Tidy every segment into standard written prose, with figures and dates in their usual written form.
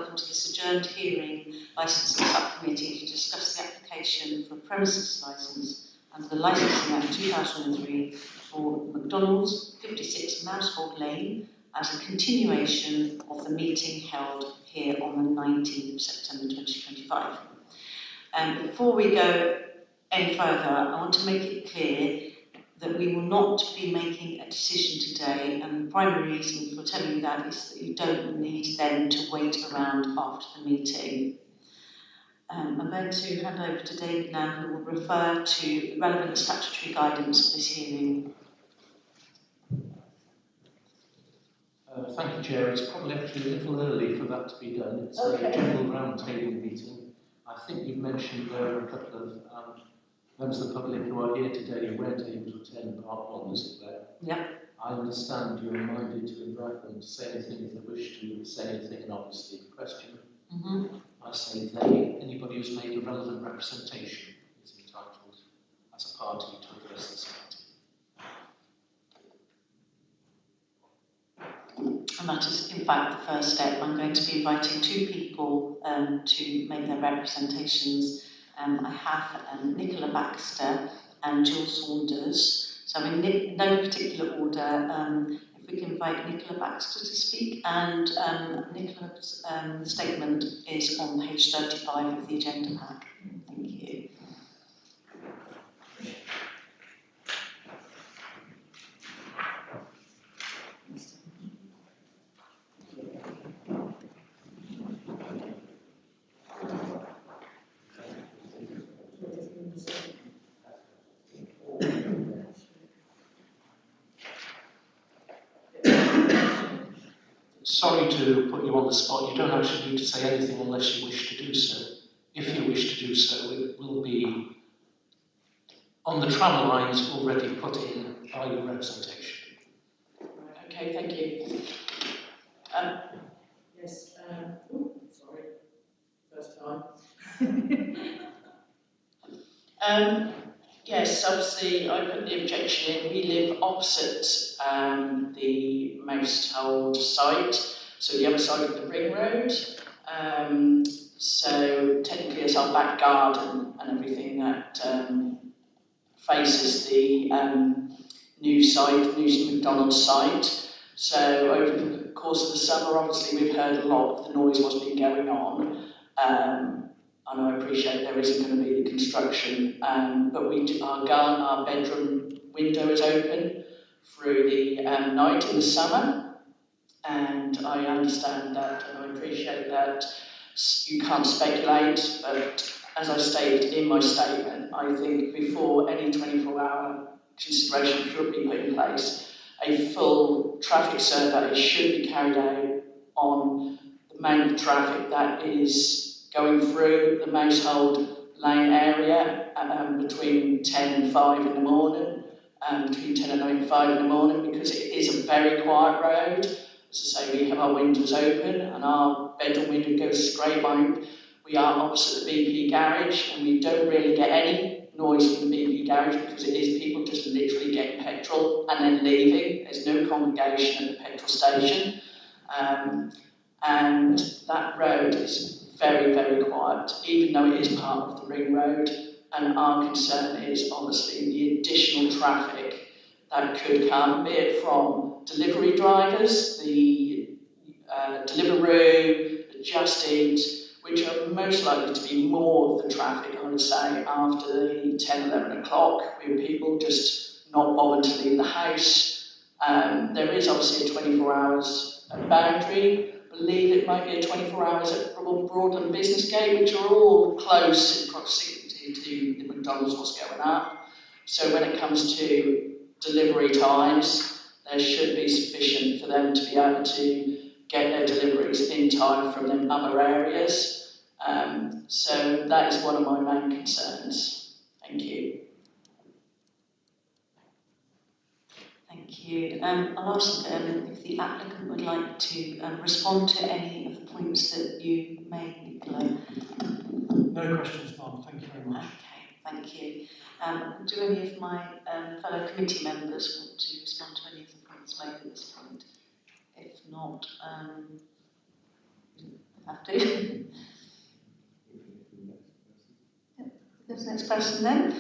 welcome to this adjourned hearing licensing subcommittee to discuss the application for a premises licence under the Licensing Act 2003 for McDonald's 56 Mousehold Lane as a continuation of the meeting held here on the 19th of September 2025. Before we go any further, I want to make it clear that we will not be making a decision today, and the primary reason for telling you that is that you don't need then to wait around after the meeting. I'm going to hand over to David now, who will refer to the relevant statutory guidance of this hearing. Thank you, Chair. It's probably actually a little early for that to be done. It's a general roundtable meeting. I think you've mentioned there are a couple of members of the public who are here today who weren't able to attend part one, is it there? Yeah. I understand you're reminded to invite them to say anything if they wish to say anything, and obviously the question. I say they, anybody who's made a relevant representation is entitled as a party to address this meeting. And that is, in fact, the first step. I'm going to be inviting two people to make their representations. I have Nicola Baxter and Jill Saunders. So in no particular order, if we can invite Nicola Baxter to speak, and Nicola's statement is on page 35 of the agenda pack. Thank you. Sorry to put you on the spot. You don't actually need to say anything unless you wish to do so. If you wish to do so, it will be on the tram lines already put in by your representation. Okay, thank you. Yes, sorry, first time. Yes, obviously I put the objection in. We live opposite the Mousehold site, so the other side of the ring road. So technically it's our back garden and everything that faces the new site, new McDonald's site. So over the course of the summer, obviously we've heard a lot of the noise what's been going on. And I appreciate there isn't going to be the construction, but we do, our bedroom window is open through the night in the summer, and I understand that and I appreciate that you can't speculate, but as I stated in my statement, I think before any 24-hour consideration should be put in place, a full traffic survey should be carried out on the amount of traffic that is going through the Mousehold Lane area between 10 and 5 in the morning, between 10 and 5 in the morning, because it is a very quiet road. As I say, we have our windows open and our bedroom window goes straight behind. We are opposite the BP garage and we don't really get any noise from the BP garage because it is people just literally getting petrol and then leaving. There's no congregation at the petrol station. And that road is very, very quiet, even though it is part of the ring road. And our concern is obviously the additional traffic that could come, be it from delivery drivers, the Deliveroo, the Just Eat, which are most likely to be more of the traffic, I would say, after the 10, 11 o'clock, with people just not bothered to leave the house. There is obviously a 24 hours boundary. I believe it might be a 24 hours at Broadland Business Gate, which are all close in proximity to the McDonald's what's going up. So when it comes to delivery times, there should be sufficient for them to be able to get their deliveries in time from them other areas. So that is one of my main concerns. Thank you. Thank you. I'll ask if the applicant would like to respond to any of the points that you made, Nicola. No questions, Mum. Thank you very much. Okay, thank you. Do any of my fellow committee members want to respond to any of the points made at this point? If not, have to. There's the next person then.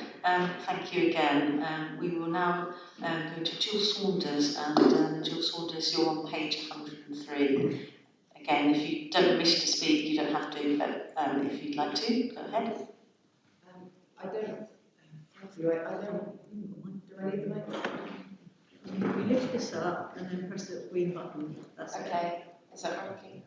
Thank you again. We will now go to Jill Saunders, and Jill Saunders, you're on page 103. Again, if you don't wish to speak, you don't have to, but if you'd like to, go ahead. I don't, do I need the mic? You lift this up and then press the green button. That's Okay, is that working?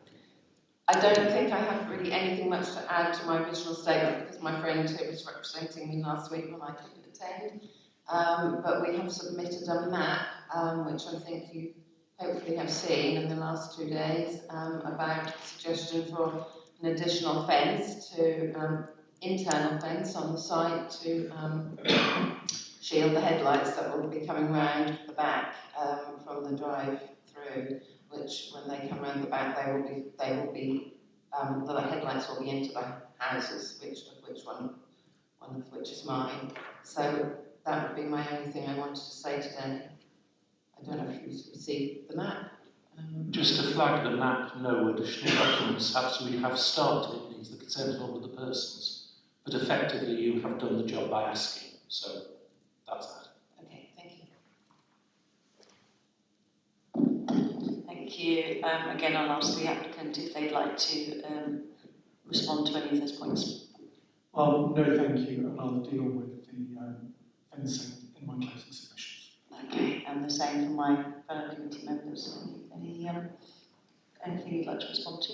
I don't think I have really anything much to add to my original statement because my friend who was representing me last week when I couldn't attend. But we have submitted a map, which I think you hopefully have seen in the last 2 days, about suggestion for an additional fence to internal fence on the site to shield the headlights that will be coming round the back from the drive through, which when they come round the back the headlights will be into the houses, one of which is mine. So that would be my only thing I wanted to say today. I don't know if you see the map. Just to flag the map, no additional documents we have started. It needs the consent of all of the persons. But effectively, you have done the job by asking. So that's that. Okay, thank you. Thank you. Again, I'll ask the applicant if they'd like to respond to any of those points. No, thank you, and I'll deal with the fencing in my closing submissions. Okay, and the same for my fellow committee members. Anything you'd like to respond to?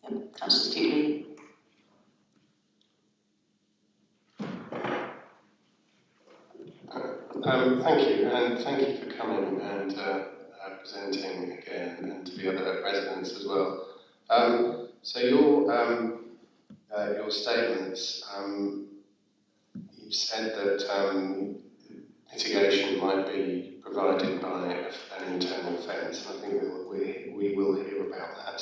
Yeah, Councillor Steely. Thank you, and thank you for coming and presenting again, and to the other residents as well. So your statements, you've said that mitigation might be provided by an internal fence, and I think we will hear about that.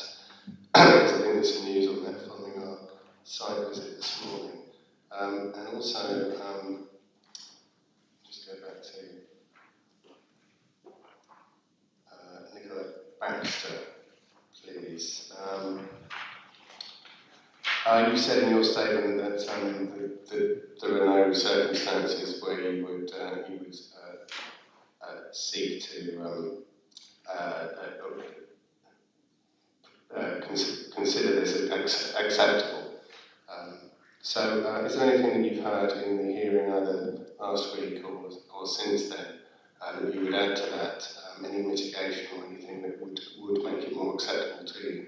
Because I think there's some news on that following our site visit this morning. And also, just go back to Nicola Baxter, please. You said in your statement that there are no circumstances where you would seek to consider this acceptable. So, is there anything that you've heard in the hearing either last week or since then that you would add to that? Any mitigation or anything that would make it more acceptable to you?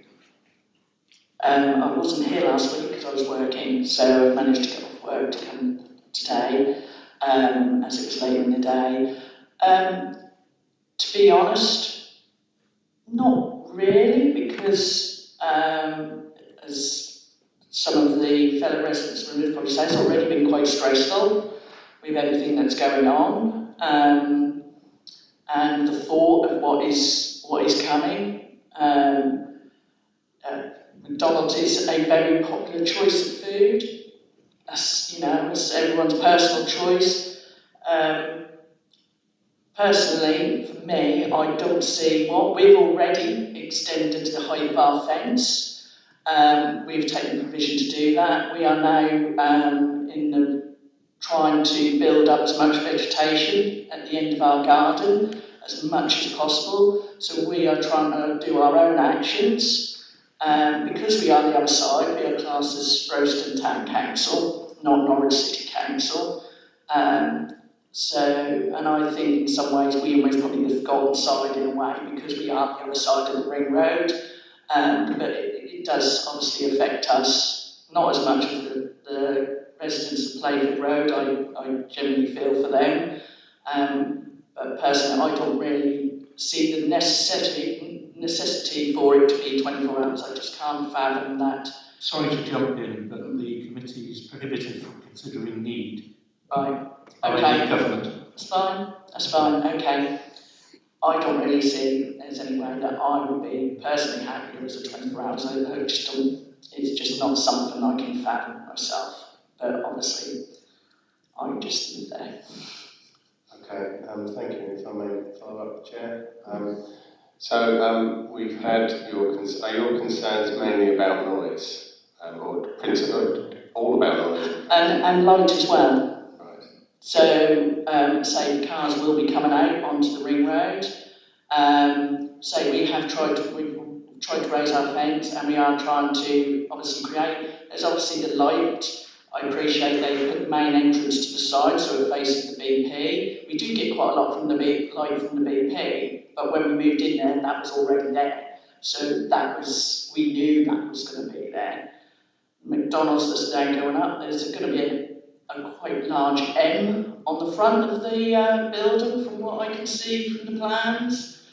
I wasn't here last week because I was working, so I managed to get off work to come today, as it was late in the day. To be honest, not really, because as some of the fellow residents would probably say, it's already been quite stressful with everything that's going on, and the thought of what is coming. McDonald's is a very popular choice of food. That's, it's everyone's personal choice. Personally, for me, I don't see what we've already extended the height of our fence. We've taken provision to do that. We are now trying to build up as much vegetation at the end of our garden as much as possible. So we are trying to do our own actions. Because we are the other side, we are classed as Rowston Town Council, not Norwich City Council. And I think in some ways we almost probably the forgotten side in a way because we are the other side of the ring road. But it does obviously affect us, not as much as the residents of Playford Road. I genuinely feel for them. But personally, I don't really see the necessity for it to be 24 hours. I just can't fathom that. Sorry to jump in, but the committee is prohibited from considering need. Right. By the government. That's fine, okay. I don't really see there's any way that I would be personally happy with a 24 hours. It's just not something I can fathom myself. But obviously, I just live there. Okay, thank you. If I may follow up, Chair. So we've had are your concerns mainly about noise, or principally all about noise? And light as well. Right. So, say cars will be coming out onto the ring road. Say we've tried to raise our fence, and we are trying to obviously there's obviously the light. I appreciate they put the main entrance to the side, so it faces the BP. We do get quite a lot from the light from the BP, but when we moved in there, that was already there. So we knew that was going to be there. McDonald's that's now going up, there's going to be a quite large M on the front of the building, from what I can see from the plans,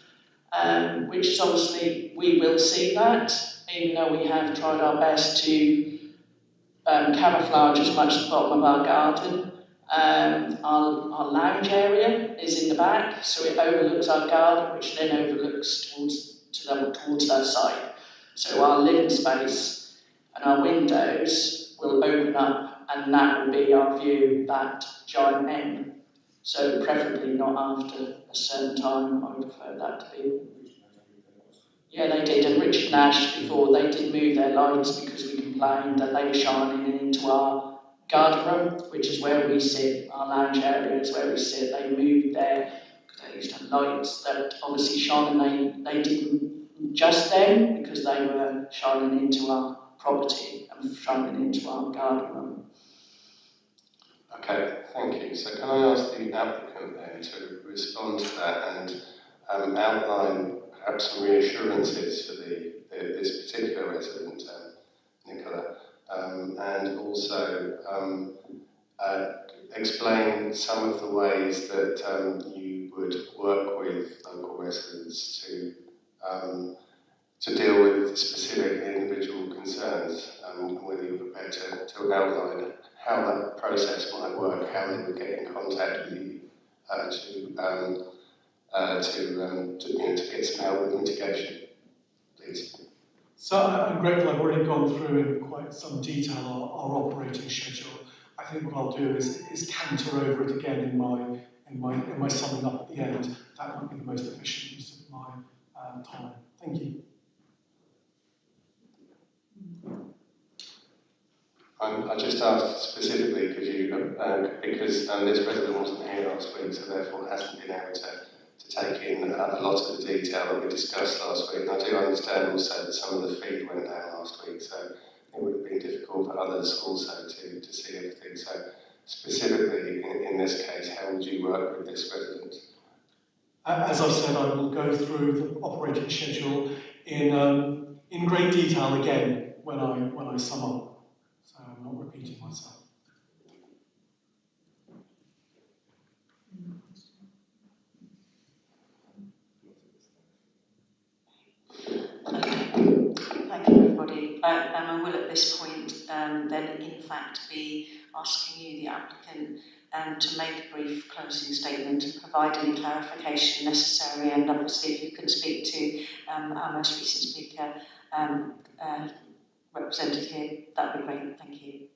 which is obviously, we will see that, even though we have tried our best to camouflage as much as the bottom of our garden. Our lounge area is in the back, so it overlooks our garden, which then overlooks towards that side. So our living space and our windows will open up, and that will be our view, that giant M. So preferably not after a certain time. I would prefer that to be. Yeah, they did, and Richard Nash before, they did move their lights because we complained that they were shining into our garden room, which is where we sit, our lounge area is where we sit. They moved there because they used to have lights that obviously shone, and they didn't just then, because they were shining into our property and shining into our garden room. Okay, thank you. So can I ask the applicant then to respond to that and outline perhaps some reassurances for this particular resident, Nicola, and also explain some of the ways that you would work with local residents to deal with specific individual concerns, and whether you're prepared to outline how that process might work, how they would get in contact with you to get some help with mitigation, please. So I'm grateful I've already gone through in quite some detail our operating schedule. I think what I'll do is canter over it again in my summing up at the end. That might be the most efficient use of my time. Thank you. I just asked specifically because this resident wasn't here last week, so therefore hasn't been able to take in a lot of the detail that we discussed last week. And I do understand also that some of the feed went down last week, so it would have been difficult for others also to see everything. So specifically in this case, how would you work with this resident? As I've said, I will go through the operating schedule in great detail again when I sum up. So I'm not repeating myself. Thank you, everybody. I will at this point then in fact be asking you, the applicant, to make a brief closing statement and provide any clarification necessary, and obviously if you can speak to our most recent speaker represented here, that would be great. Thank you.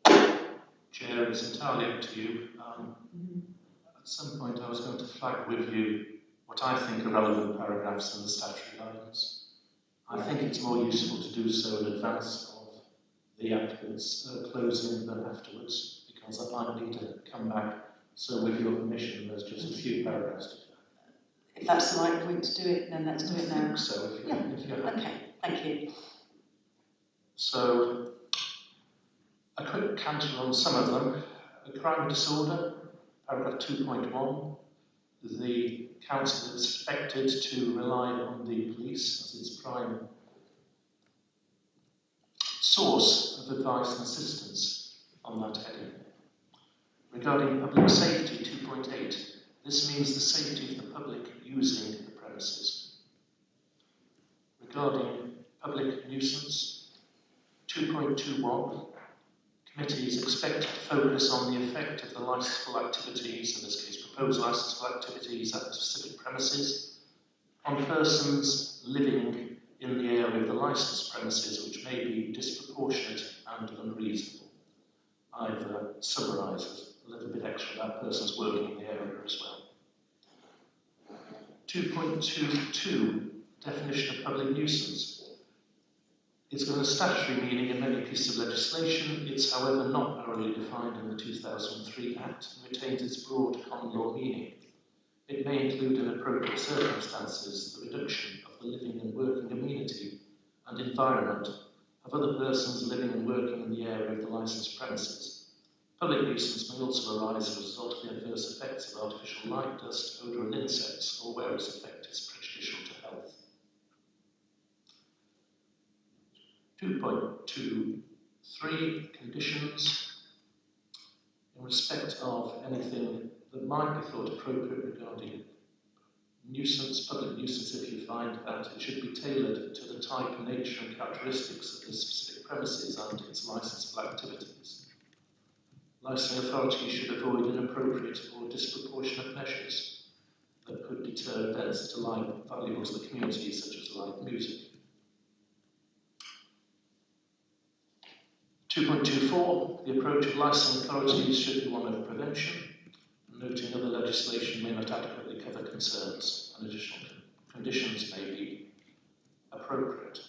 Chair, it's entirely up to you. At some point I was going to flag with you what I think are relevant paragraphs in the statutory guidance. I think it's more useful to do so in advance of the applicant's closing than afterwards, because I might need to come back. So with your permission, there's just a few paragraphs to flag. If that's the right point to do it, then let's do it now. So if you're happy. Okay, thank you. So a quick canter on some of them. A crime and disorder, paragraph 2.1. The council is expected to rely on the police as its prime source of advice and assistance on that heading. Regarding public safety, 2.8, this means the safety of the public using the premises. Regarding public nuisance, 2.21, committee is expected to focus on the effect of the licensable activities, in this case proposed licensable activities at the specific premises, on persons living in the area of the licensed premises, which may be disproportionate and unreasonable. I've summarised a little bit extra about persons working in the area as well. 2.22, definition of public nuisance. It's given a statutory meaning in many pieces of legislation. It's, however, not narrowly defined in the 2003 Act and retains its broad common law meaning. It may include, in appropriate circumstances, the reduction of the living and working amenity and environment of other persons living and working in the area of the licensed premises. Public nuisance may also arise as a result of the adverse effects of artificial light, dust, odour and insects, or where its effect is prejudicial to health. 2.23 conditions. In respect of anything that might be thought appropriate regarding nuisance, public nuisance, if you find that, it should be tailored to the type, nature and characteristics of the specific premises and its licensable activities. Licensing authorities should avoid inappropriate or disproportionate measures that could deter events that are valuable to the community, such as live music. 2.24, the approach of licensing authorities should be one of prevention, noting other legislation may not adequately cover concerns and additional conditions may be appropriate.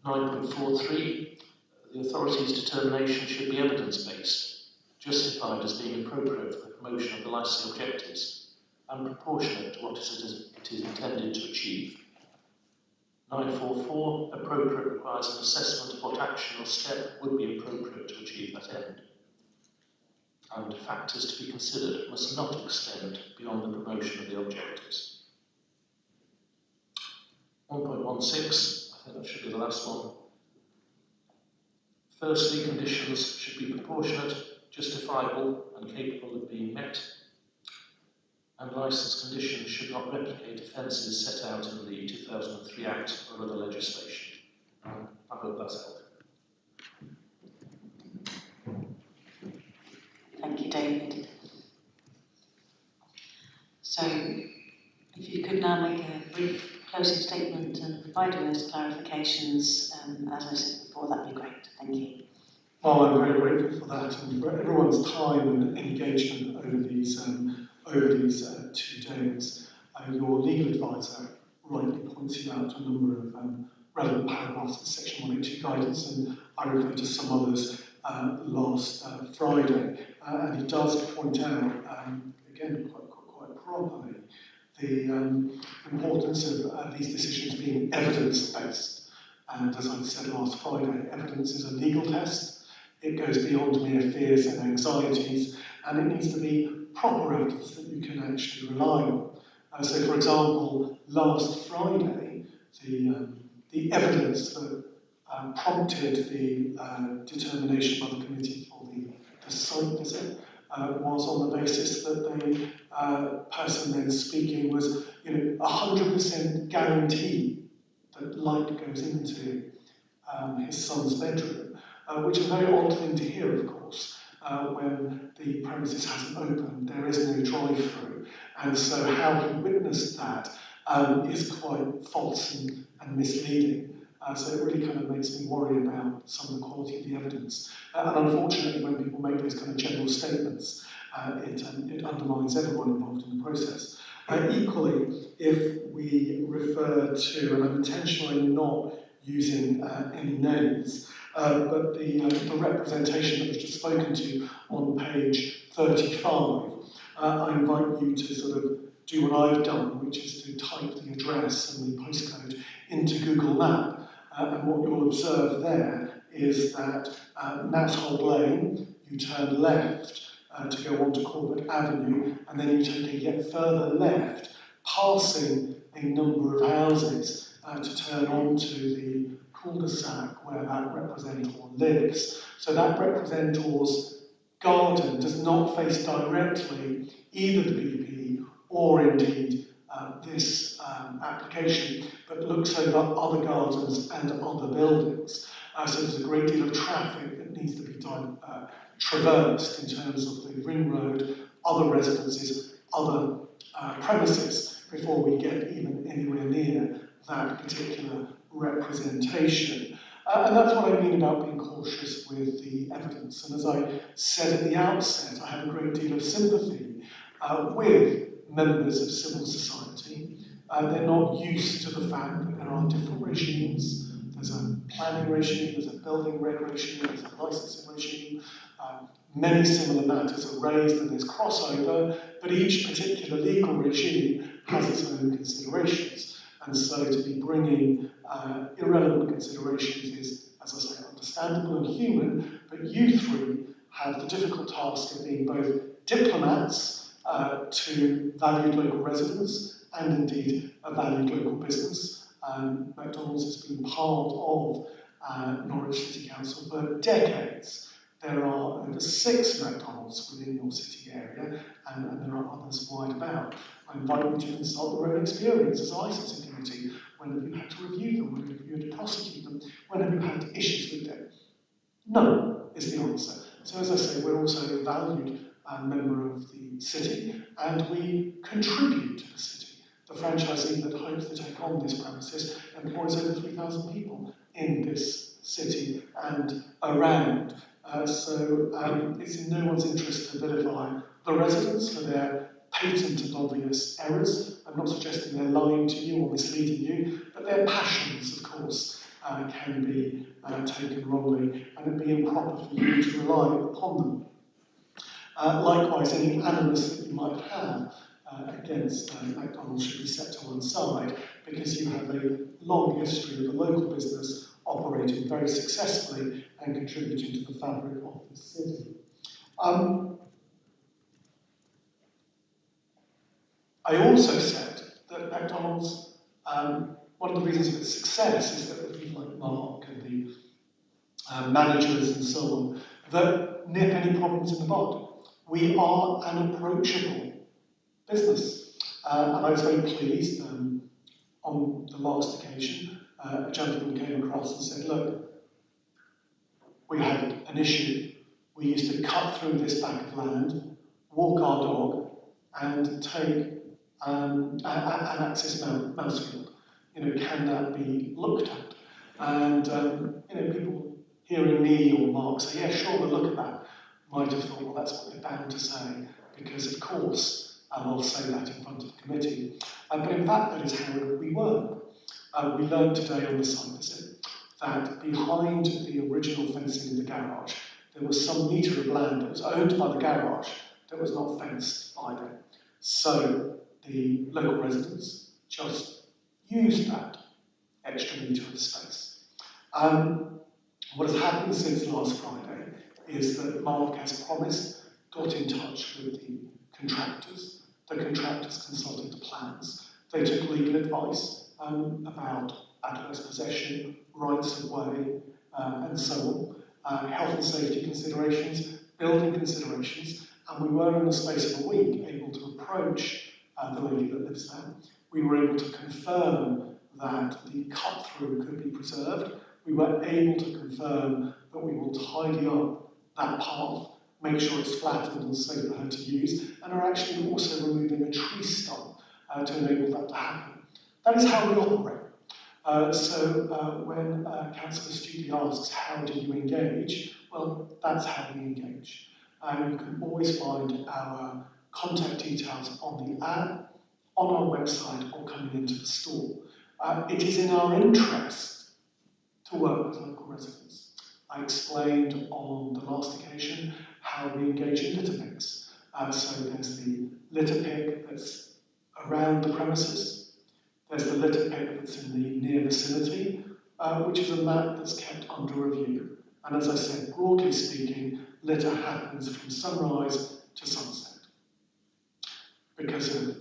9.43, the authority's determination should be evidence-based, justified as being appropriate for the promotion of the licensing objectives and proportionate to what it is intended to achieve. 9.44, appropriate requires an assessment of what action or step would be appropriate to achieve that end. And factors to be considered must not extend beyond the promotion of the objectives. 1.16, I think that should be the last one. Firstly, conditions should be proportionate, justifiable and capable of being met. And licence conditions should not replicate offences set out in the 2003 Act or other legislation. I hope that's helped. Thank you, David. So, if you could now make a brief closing statement and provide those clarifications, as I said before, that'd be great. Thank you. Well, I'm very grateful for that and for everyone's time and engagement over these 2 days. Your legal advisor rightly points you out to a number of relevant paragraphs in Section 182 guidance, and I referred to some others last Friday. And he does point out, again, quite properly, the importance of these decisions being evidence-based. And as I said last Friday, evidence is a legal test. It goes beyond mere fears and anxieties, and it needs to be proper evidence that you can actually rely on. So, for example, last Friday, the evidence that prompted the determination by the committee for the site visit was on the basis that the person then speaking was, 100% guaranteed that light goes into his son's bedroom, which is a very odd thing to hear, of course, when the premises hasn't opened, there is no drive-through, and so how he witnessed that is quite false and misleading. So it really kind of makes me worry about some of the quality of the evidence. And unfortunately, when people make those kind of general statements, it undermines everyone involved in the process. Equally, if we refer to, and I'm intentionally not using any names, but the representation that was just spoken to on page 35, I invite you to sort of do what I've done, which is to type the address and the postcode into Google Map. And what you'll observe there is that Mousehole Lane, you turn left to go onto Corbett Avenue, and then you take a yet further left, passing a number of houses to turn onto the cul-de-sac where that representor lives. So that representor's garden does not face directly either the BP or indeed this application, but looks over other gardens and other buildings. So there's a great deal of traffic that needs to be traversed in terms of the ring road, other residences, other premises, before we get even anywhere near that particular representation. And that's what I mean about being cautious with the evidence. And as I said at the outset, I have a great deal of sympathy with members of civil society. They're not used to the fact that there are different regimes. There's a planning regime, there's a building reg regime, there's a licensing regime. Many similar matters are raised and there's crossover, but each particular legal regime has its own considerations. And so to be bringing irrelevant considerations is, as I say, understandable and human, but you three have the difficult task of being both diplomats to valued local residents and indeed a valued local business. McDonald's has been part of Norwich City Council for decades. There are over 6 McDonald's within your city area, and there are others wide about. I invite you to consult your own experience as a licensing committee. When have you had to review them? When have you had to prosecute them? When have you had issues with them? No is the answer. So as I say, we're also a valued member of the city, and we contribute to the city. The franchisee that hopes to take on this premises employs over 3,000 people in this city and around. So it's in no one's interest to vilify the residents for their patent and obvious errors. I'm not suggesting they're lying to you or misleading you, but their passions, of course, can be taken wrongly, and it'd be improper for you to rely upon them. Likewise, any animus that you might have against McDonald's should be set to one side, because you have a long history of a local business operating very successfully and contributing to the fabric of the city. I also said that McDonald's, one of the reasons of its success is that with people like Mark and the managers and so on, that nip any problems in the bud. We are an approachable business. And I was very pleased on the last occasion, a gentleman came across and said, look, we had an issue. We used to cut through this back of land, walk our dog, and take an access mousefield. Can that be looked at? And people hearing me or Mark say, yeah, sure, we'll look at that, might have thought, well, that's what they're bound to say, because of course I'll say that in front of the committee. But in fact, that is how we work. We learned today on the site visit that behind the original fencing in the garage, there was some metre of land that was owned by the garage that was not fenced by them. So the local residents just used that extra metre of space. What has happened since last Friday is that Mark has promised, got in touch with the contractors consulted the plans, they took legal advice about adverse possession, rights of way, and so on, health and safety considerations, building considerations, and we were in the space of a week able to approach the lady that lives there. We were able to confirm that the cut-through could be preserved. We were able to confirm that we will tidy up that path, make sure it's flattened and safe for her to use, and are actually also removing a tree stump to enable that to happen. That is how we operate. When Councillor Studi asks, how do you engage? Well, that's how we engage. You can always find our contact details on the app, on our website, or coming into the store. It is in our interest to work with local residents. I explained on the last occasion how we engage in litter picks. So there's the litter pick that's around the premises. There's the litter pick that's in the near vicinity, which is a map that's kept under review. And as I said, broadly speaking, litter happens from sunrise to sunset. Because of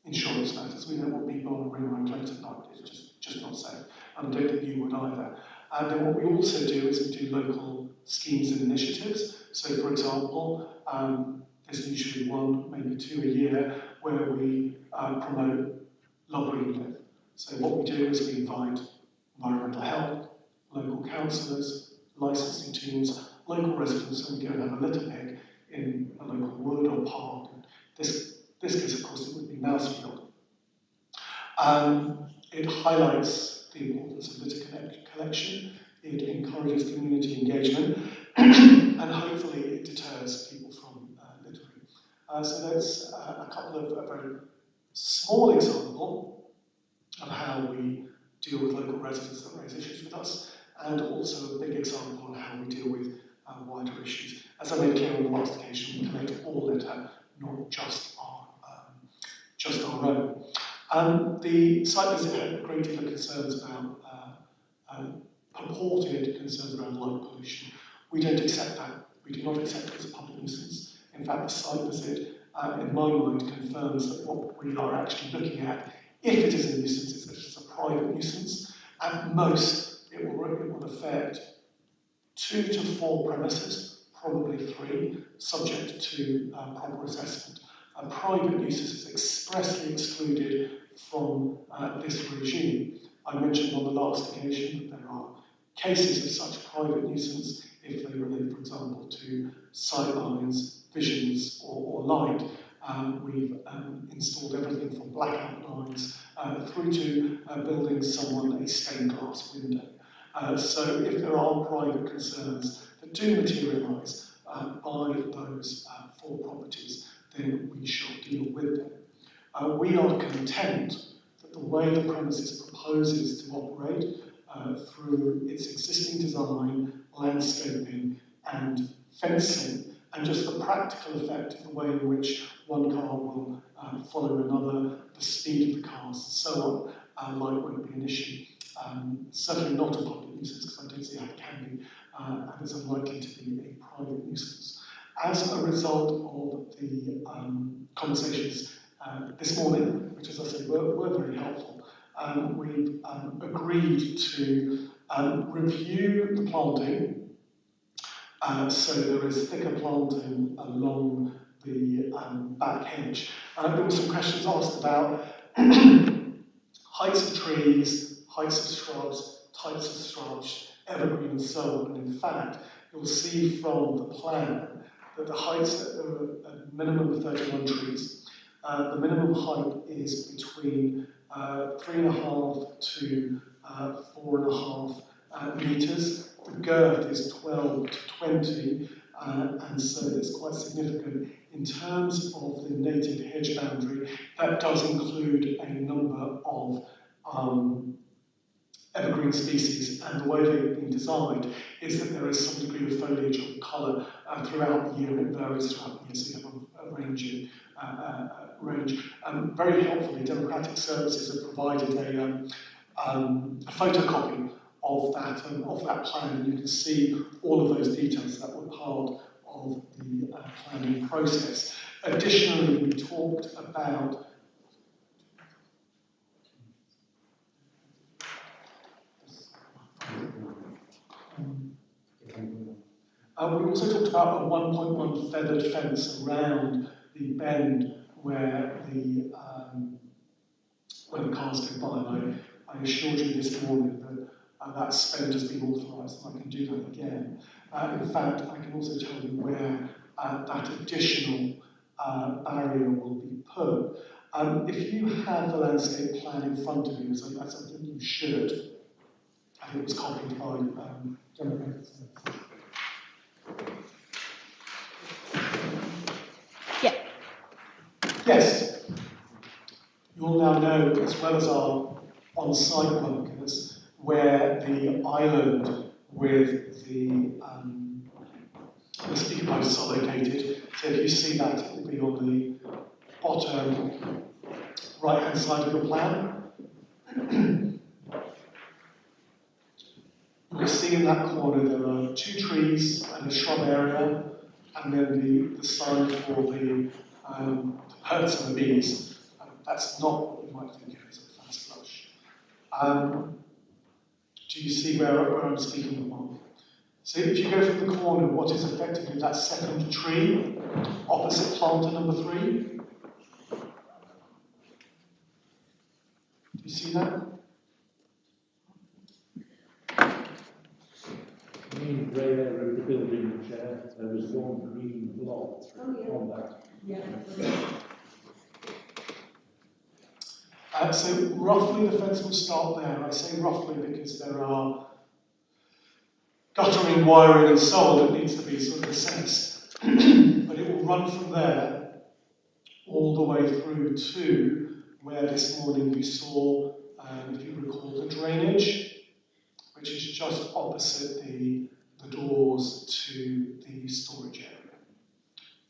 insurance matters, we don't want people on a ring road late at night. It's just not safe. And I don't think you would either. And then what we also do is we do local schemes and initiatives. So, for example, there's usually one, maybe 2 a year, where we promote Love Green Live. So what we do is we invite environmental health, local councillors, licensing teams, local residents, and we go and have a litter pick in a local wood or park. This case, of course, it would be Mousefield. It highlights the importance of litter collection, it encourages community engagement, and hopefully it deters people from littering. So that's a couple of very small example of how we deal with local residents that raise issues with us, and also a big example of how we deal with wider issues. As I made clear on the last occasion, we collect all data, not just our own. The site visit had a great deal of concerns about purported concerns around light pollution. We don't accept that. We do not accept it as a public nuisance. In fact, the site visit, in my mind, confirms that what we are actually looking at, if it is a nuisance, is that it's a private nuisance. At most, it will affect 2 to 4 premises, probably 3, subject to proper assessment. A private nuisance is expressly excluded from this regime. I mentioned on the last occasion that there are cases of such private nuisance if they relate, for example, to sightlines, visions, or light. We've installed everything from blackout lines through to building someone a stained glass window. So if there are private concerns that do materialise by those 4 properties, then we shall deal with them. We are content that the way the premises proposes to operate through its existing design, landscaping and fencing, and just the practical effect of the way in which one car will follow another, the speed of the cars and so on, light won't be an issue. Certainly not a public nuisance, because I don't see how it can be, and it's unlikely to be a private nuisance. As a result of the conversations this morning, which, as I say, were very helpful, we've agreed to review the planting. So there is thicker planting along the back hedge. There were some questions asked about heights of trees, heights of shrubs, types of shrubs, evergreen and so on. And in fact, you'll see from the plan that the heights are a minimum of 31 trees. The minimum height is between 3.5 to 4.5 metres. The girth is 12 to 20, and so it's quite significant. In terms of the native hedge boundary, that does include a number of evergreen species, and the way they've been designed is that there is some degree of foliage or colour throughout the year, and it varies throughout the year, so you have a range. Very helpfully, Democratic Services have provided a photocopy of that plan, and you can see all of those details that were part of the planning process. Additionally, we talked about we also talked about a 1.1 feathered fence around the bend where the cars go by. And I assured you this morning that that spend has been authorised, and I can do that again. In fact, I can also tell you where that additional barrier will be put. If you have the landscape plan in front of you, so that's something you should. I think it was copied by Democrats. Yeah. Yes. You'll now know, as well as our on-site workers, where the island with the speaker posts are located. So if you see that, it will be on the bottom right-hand side of your plan. You'll see in that corner there are 2 trees and a shrub area, and then the sign for the birds and the bees. That's not what you might think of as a first blush. Do you see where I'm speaking about? So if you go from the corner, what is effectively that second tree, opposite planter number 3? Do you see that? Green grey area of the building, Chair. There was one green block on that. Yeah. So roughly the fence will start there. I say roughly because there are guttering, wiring and so on that needs to be sort of assessed. But it will run from there all the way through to where this morning you saw, if you recall, the drainage, which is just opposite the doors to the storage area.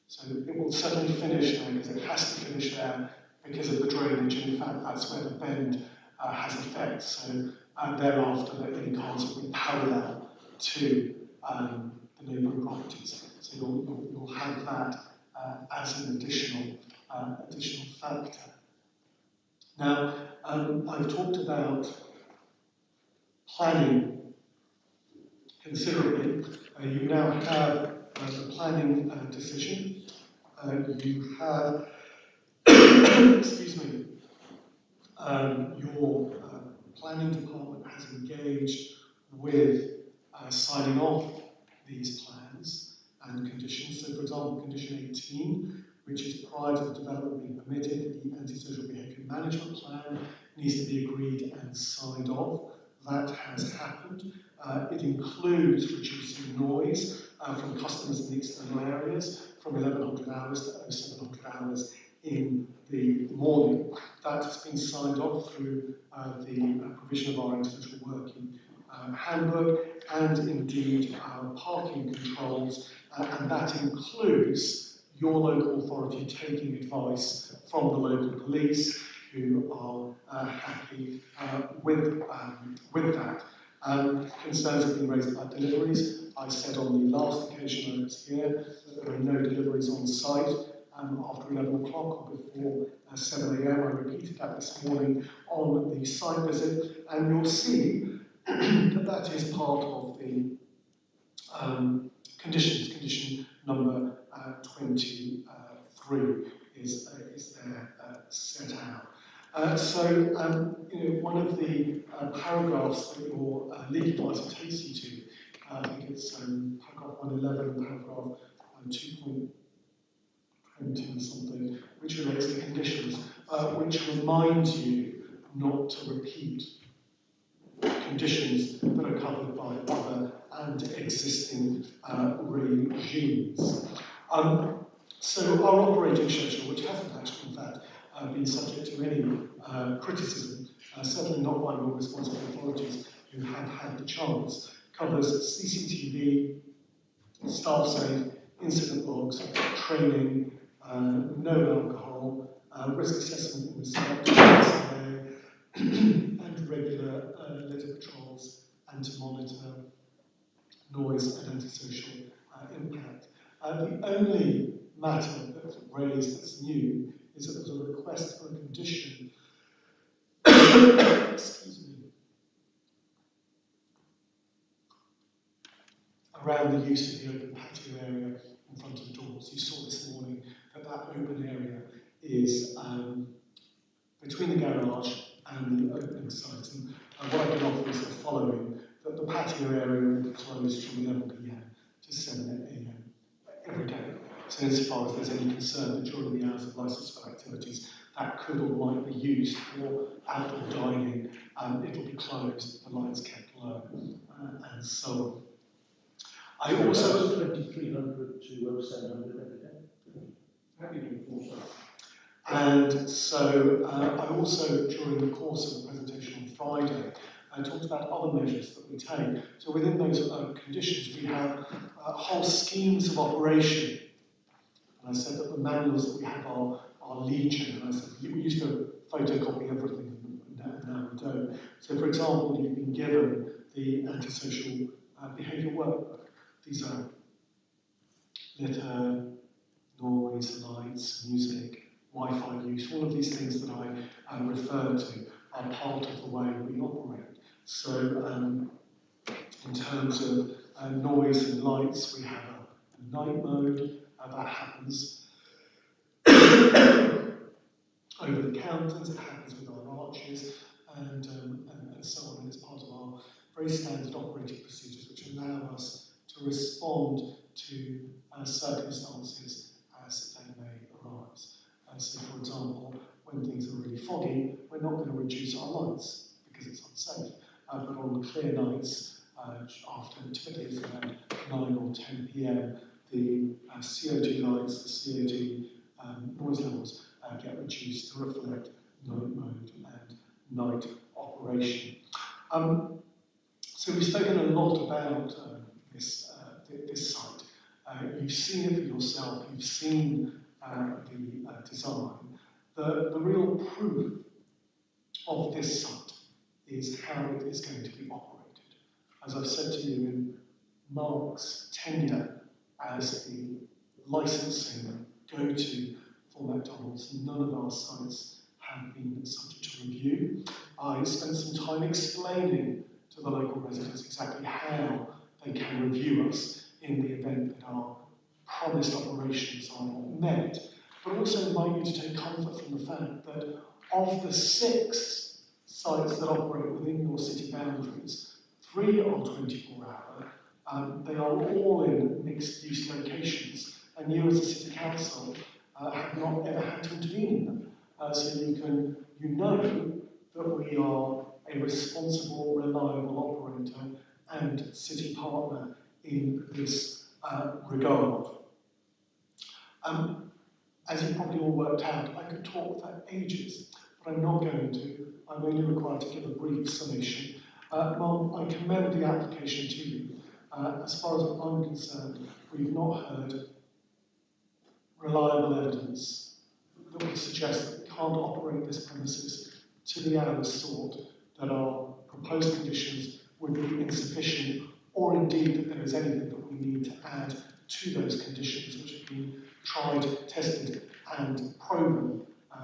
So it will certainly finish there because it has to finish there because of the drainage. And in fact, that's where the bend has effect. So thereafter, any cars will be parallel to the neighbouring properties. So you'll have that as an additional factor. Now, I've talked about planning considerably. You now have the planning decision. You have, excuse me, your planning department has engaged with signing off these plans and conditions. So, for example, condition 18, which is prior to the development being permitted, the antisocial behaviour management plan needs to be agreed and signed off. That has happened. It includes reducing noise from customers in external areas from 1100 hours to 0700 hours in the morning. That has been signed off through the provision of our antisocial working handbook and indeed our parking controls, and that includes your local authority taking advice from the local police who are happy with that. Concerns have been raised about deliveries. I said on the last occasion I was here that there are no deliveries on site after 11 o'clock or before 7 a.m. I repeated that this morning on the site visit, and you'll see that is part of the conditions. Condition number 23 is there set out. One of the paragraphs that your legal advisor takes you to, I think it's paragraph 111, paragraph 2.20 or something, which relates to conditions, which reminds you not to repeat conditions that are covered by other and existing regimes. So our operating schedule, which hasn't actually in fact been subject to any criticism, certainly not by your responsible authorities who have had the chance, covers CCTV, staff safe, incident logs, training, no alcohol, risk assessment in respect of SLA, and regular litter patrols, and to monitor noise and antisocial impact. The only matter that's raised that's new is that there's a request for a condition excuse me, around the use of the open patio area in front of the doors. You saw this morning that that open area is between the garage and the opening site. And what I can offer is the following, that the patio area will be closed from 11 p.m. to 7 a.m. every day. So insofar as there's any concern that during the hours of licensed activities that could or might be used for outdoor dining, it'll be closed, the lights kept low, and so on. I also 2300 to 0700 every day. How do you enforce that? And so I also, during the course of the presentation on Friday, I talked about other measures that we take. So within those conditions, we have whole schemes of operation. And I said that the manuals that we have are legion. And I said, we used to photocopy everything, and now we don't. So for example, you've been given the antisocial behaviour workbook. These are litter, noise, lights, music, Wi-Fi use, all of these things that I referred to are part of the way we operate. So in terms of noise and lights, we have a night mode that happens over the counters, it happens with our arches, and so on. And it's part of our very standard operating procedures which allow us to respond to circumstances as they may arise. So, for example, when things are really foggy, we're not going to reduce our lights because it's unsafe. But on clear nights, after typically it's around 9 or 10 p.m., the CO2 lights, the CO2 noise levels get reduced to reflect night mode and night operation. So we've spoken a lot about this site. You've seen it for yourself. You've seen the design. The real proof of this site is how it is going to be operated. As I've said to you, in Mark's tenure as the licensing go-to for McDonald's, none of our sites have been subject to review. I spent some time explaining to the local residents exactly how they can review us in the event that our promised operations are not met, but also invite you to take comfort from the fact that of the 6 sites that operate within your city boundaries, 3 are 24-hour. They are all in mixed-use locations, and you as a city council have not ever had to intervene in them. So you know that we are a responsible, reliable operator and city partner in this regard. As you probably all worked out, I could talk for ages, but I'm not going to. I'm only required to give a brief summation. Mum, I commend the application to you. As far as I'm concerned, we've not heard reliable evidence that would suggest that we can't operate this premises to the hours sought, that our proposed conditions would be insufficient, or indeed that there is anything that we need to add to those conditions which have been tried, tested and proven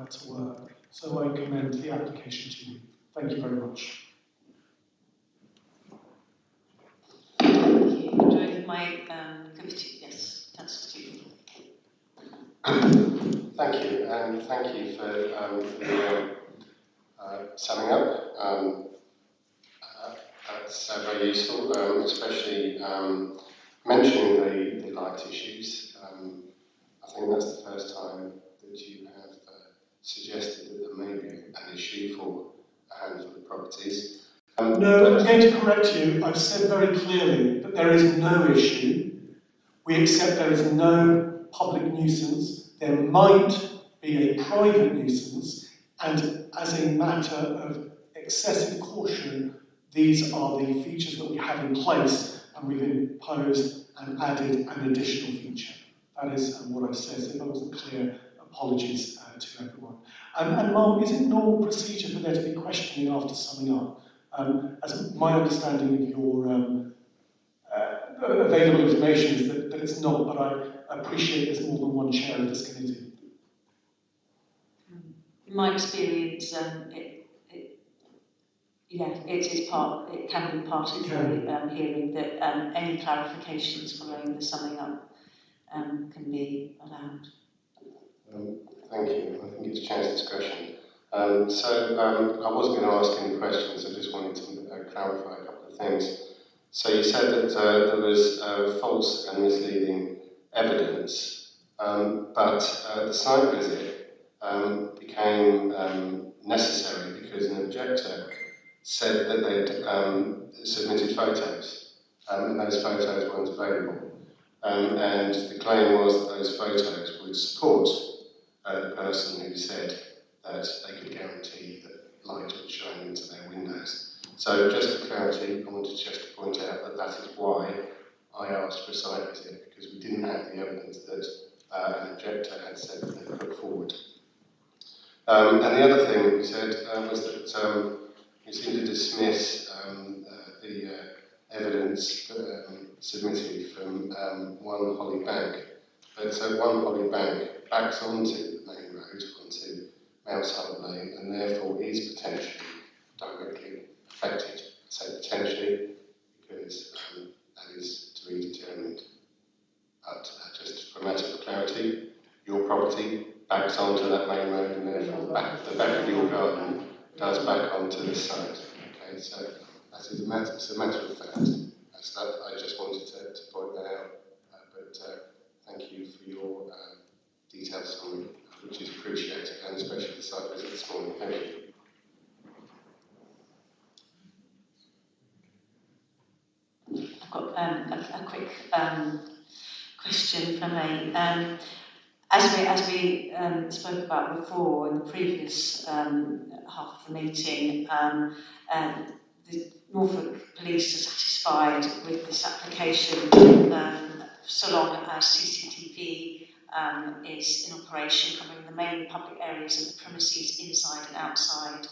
to work. So I commend the application to you. Thank you very much. Thank you. Do I have my committee? Yes, Councillor Stephen. Thank you, and thank you for the summing up. That's very useful, especially mentioning the light issues. I think that's the first time that you have suggested that there may be an issue for a handful of properties. No, I'm going to correct you. I've said very clearly that there is no issue. We accept there is no public nuisance. There might be a private nuisance, and as a matter of excessive caution, these are the features that we have in place, and we've imposed and added an additional feature. That is what I've said. So if I wasn't clear, apologies to everyone. And Mark, is it normal procedure for there to be questioning after summing up? As my understanding of your available information is that it's not, but I appreciate there's more than one chair of this committee. In my experience, it can be part of the hearing that any clarifications following the summing up can be allowed. Thank you. I think it's chair's discretion. I wasn't going to ask any questions. I just wanted to clarify a couple of things. So you said that there was false and misleading evidence, but the site visit became necessary because an objector said that they'd submitted photos, and those photos weren't available. And the claim was that those photos would support the person who said that they could guarantee that light would shine into their windows. So just for clarity, I wanted just to point out that that is why I asked for a site visit, because we didn't have the evidence that an objector had said that they put forward. And the other thing that you said was that you seemed to dismiss the evidence submitted from One Holly Bank. But One Holly Bank backs onto the main road, onto Mousehole Lane, and therefore is potentially directly affected. I say potentially because that is to be determined. But just for a matter of clarity, your property backs onto that main road, and therefore the back of your garden does back onto this site. Okay, so that is a matter of fact. So that, I just wanted to point that out. But thank you for your detailed summary, which is appreciated, and especially the site visit this morning. Thank you. I've got a quick question from me. As we spoke about before in the previous half of the meeting, the Norfolk Police are satisfied with this application so long as CCTV is in operation, covering the main public areas of the premises inside and outside.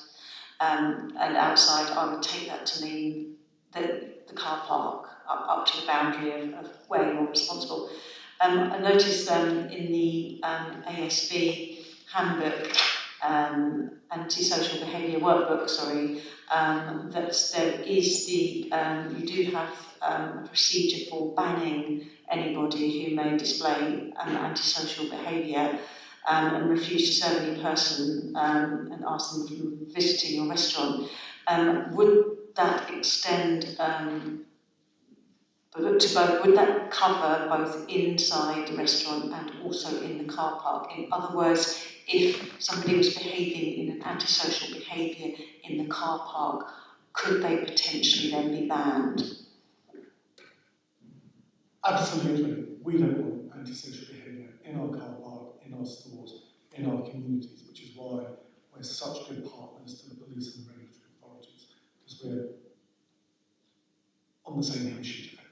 And outside, I would take that to mean the car park up to the boundary of where you're responsible. I noticed in the ASB handbook, antisocial behaviour workbook, that there is you do have a procedure for banning anybody who may display antisocial behaviour and refuse to serve any person and ask them from visiting your restaurant. Would that extend to both? Would that cover both inside the restaurant and also in the car park? In other words, if somebody was behaving in an antisocial behaviour in the car park, could they potentially then be banned? Absolutely. We don't want antisocial behaviour in our car park, in our stores, in our communities, which is why we're such good partners to the police and the regulatory authorities, because we're on the same hymn sheet, effectively.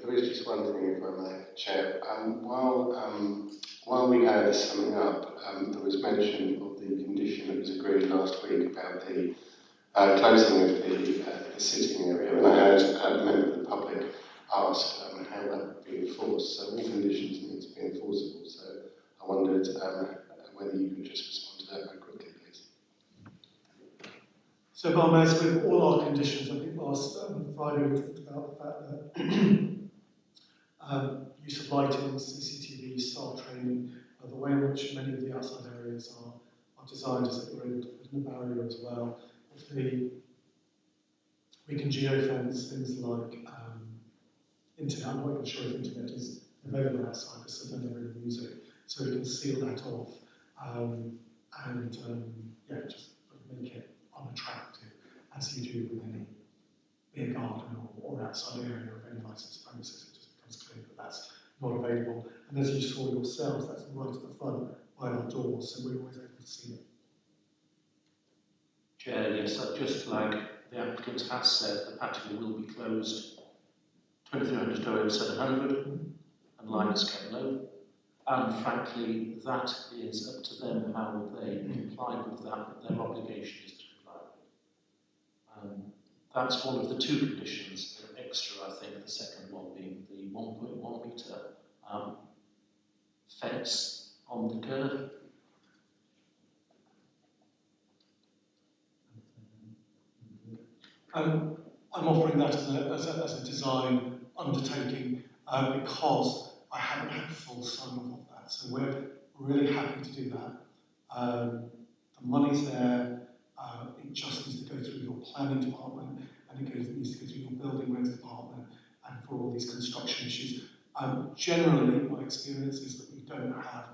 There is just one thing, if I may, Chair. While we had this summing up, there was mention of the condition that was agreed last week about the closing of the sitting area, and I had a member of the public ask how that would be enforced. So all conditions need to be enforceable. So I wondered whether you could just respond to that very quickly, please. So, Barmes, with all our conditions, I think last Friday we talked about the fact that use of lighting, CCTV, staff training, the way in which many of the outside areas are designed is that we're able to put in a barrier as well. We can geofence things like internet. I'm not even sure if internet is available outside, because there's never really music, so we can seal that off just make it unattractive, as you do with any beer garden or outside area of any licensed premises. It just becomes clear that that's not available. And as you saw yourselves, that's right at the front by our doors, so we're always able to see it. Chair, yes, just like the applicant has said, the patio will be closed 2300 to 0700 and lights kept low. And frankly, that is up to them how they comply with that, but their obligation is to comply with it. That's one of the two conditions extra, I think, the second one being the 1.1 metre fence on the curb. I'm offering that as a design undertaking because I haven't had full sign-off of that. So we're really happy to do that. The money's there. It just needs to go through your planning department, and it needs to go through your building regs department, and for all these construction issues. Generally, my experience is that we don't have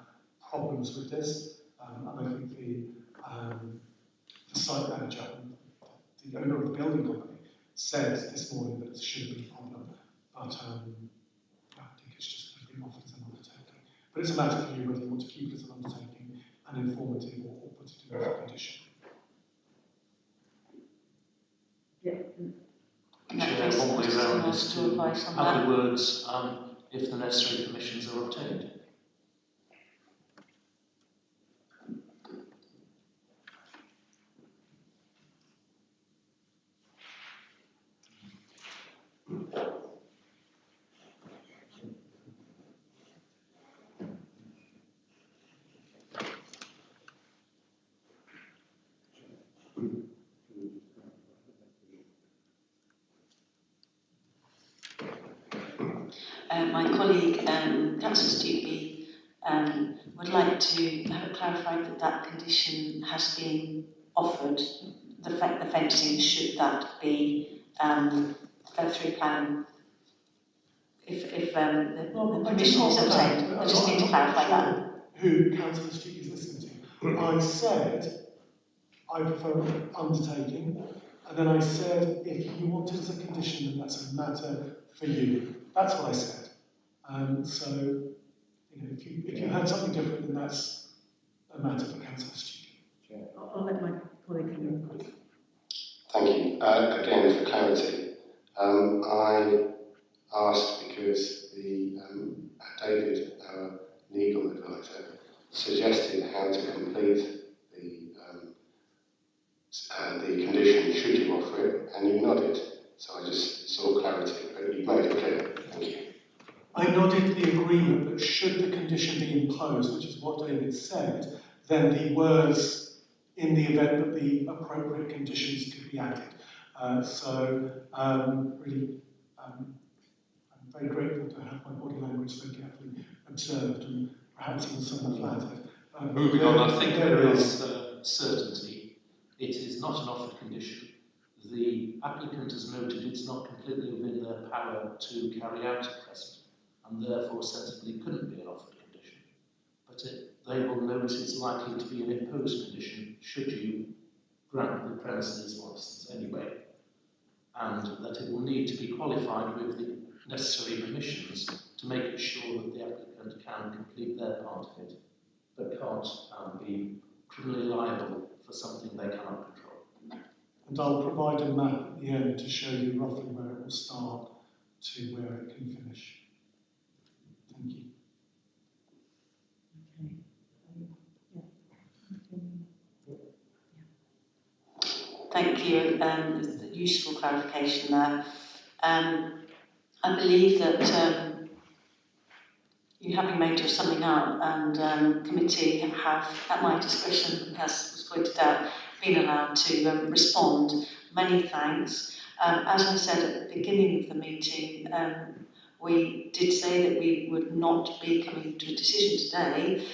problems with this, and I think the site manager, the owner of the building company, said this morning that it shouldn't be a problem, but I think it's just being offered as an undertaking. But it's a matter for you whether you want to keep it as an undertaking and informative, or put it in as a condition. Chair, one way around is to have the words if the necessary permissions are obtained. My colleague, Councillor Stupey, would like to have it clarified that that condition has been offered, the fencing, should that be go through planning. If the permission is obtained. I just need to clarify that. Who Councillor Stupey is listening to. I said I prefer undertaking. And then I said, if you want it as a condition, then that's a matter for you. That's what I said. So, you know, if you had something different, then that's a matter for Councillor Student. I'll let my colleague come in. Thank you. Again, for clarity, I asked because David, our legal advisor, suggested how to complete the condition should you offer it, and you nodded. So I just saw clarity, but you made it clear. Thank you. I nodded the agreement that should the condition be imposed, which is what David said, then the words in the event that the appropriate conditions could be added. Really, I'm very grateful to have my body language so carefully observed and perhaps even somewhat flattered. Moving on, I think there is certainty. It is not an offered condition. The applicant has noted it's not completely within their power to carry out at present, and therefore sensibly couldn't be an offered condition. But they will note it's likely to be an imposed condition should you grant the premises license anyway, and that it will need to be qualified with the necessary permissions to make sure that the applicant can complete their part of it, but can't be criminally liable for something they cannot control. And I'll provide a map at the end to show you roughly where it will start to where it can finish. Thank you. Thank you. Useful clarification there. I believe that you, having made your summing up, and committee have, at my discretion, as was pointed out, been allowed to respond. Many thanks. As I said at the beginning of the meeting, we did say that we would not be coming to a decision today.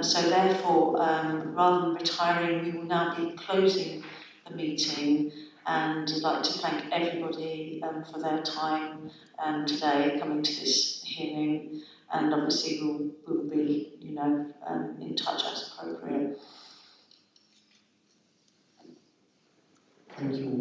So therefore, rather than retiring, we will now be closing the meeting. And I'd like to thank everybody for their time today coming to this hearing. And obviously we'll be, you know, in touch as appropriate. Thank you all.